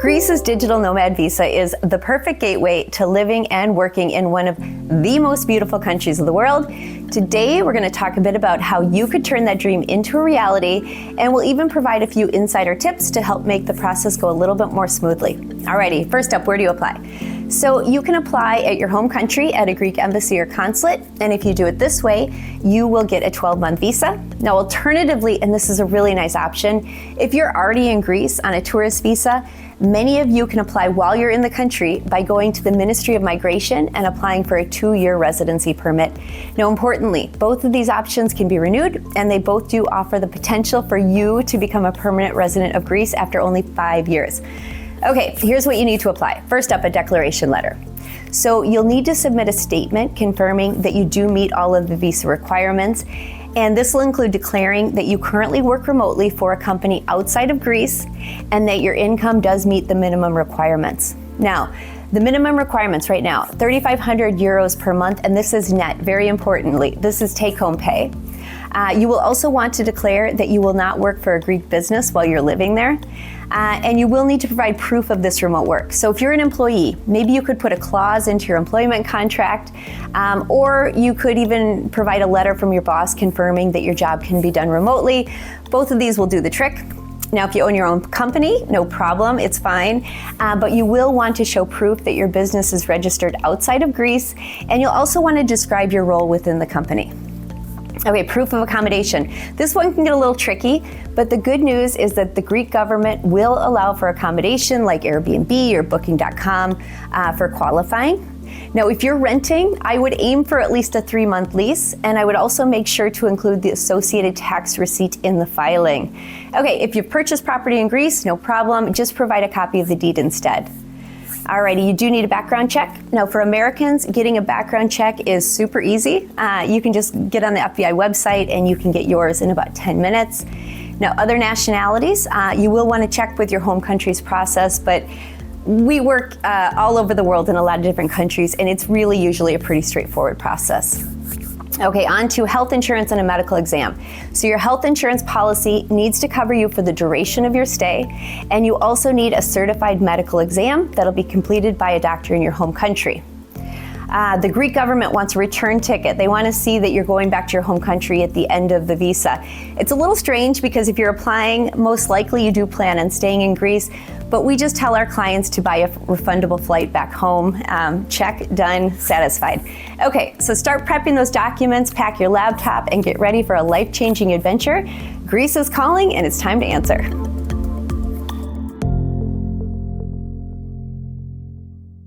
Greece's Digital Nomad Visa is the perfect gateway to living and working in one of the most beautiful countries of the world. Today, we're going to talk a bit about how you could turn that dream into a reality, and we'll even provide a few insider tips to help make the process go a little bit more smoothly. Alrighty, first up, where do you apply? So you can apply at your home country at a Greek embassy or consulate, and if you do it this way, you will get a 12-month visa. Now, alternatively, and this is a really nice option, if you're already in Greece on a tourist visa, many of you can apply while you're in the country by going to the Ministry of Migration and applying for a 2-year residency permit. Now, importantly, both of these options can be renewed, and they both do offer the potential for you to become a permanent resident of Greece after only 5 years. Okay, here's what you need to apply. First up, a declaration letter. So you'll need to submit a statement confirming that you do meet all of the visa requirements, and this will include declaring that you currently work remotely for a company outside of Greece and that your income does meet the minimum requirements. Now, the minimum requirements right now, 3,500 euros per month, and this is net, very importantly. This is take-home pay. You will also want to declare that you will not work for a Greek business while you're living there. And you will need to provide proof of this remote work. So if you're an employee, maybe you could put a clause into your employment contract, or you could even provide a letter from your boss confirming that your job can be done remotely. Both of these will do the trick. Now, if you own your own company, no problem, it's fine. But you will want to show proof that your business is registered outside of Greece, and you'll also want to describe your role within the company. Okay, proof of accommodation. This one can get a little tricky, but the good news is that the Greek government will allow for accommodation like Airbnb or Booking.com for qualifying. Now, if you're renting, I would aim for at least a 3-month lease, and I would also make sure to include the associated tax receipt in the filing. Okay, if you've purchased property in Greece, no problem, just provide a copy of the deed instead. Alrighty, you do need a background check. Now, for Americans, getting a background check is super easy. You can just get on the FBI website and you can get yours in about 10 minutes. Now, other nationalities, you will want to check with your home country's process, but we work all over the world in a lot of different countries, and it's really usually a pretty straightforward process. Okay, on to health insurance and a medical exam. So your health insurance policy needs to cover you for the duration of your stay, and you also need a certified medical exam that'll be completed by a doctor in your home country. The Greek government wants a return ticket. They want to see that you're going back to your home country at the end of the visa. It's a little strange because if you're applying, most likely you do plan on staying in Greece, but we just tell our clients to buy a refundable flight back home. Check, done, satisfied. Okay, so start prepping those documents, pack your laptop, and get ready for a life-changing adventure. Greece is calling, and it's time to answer.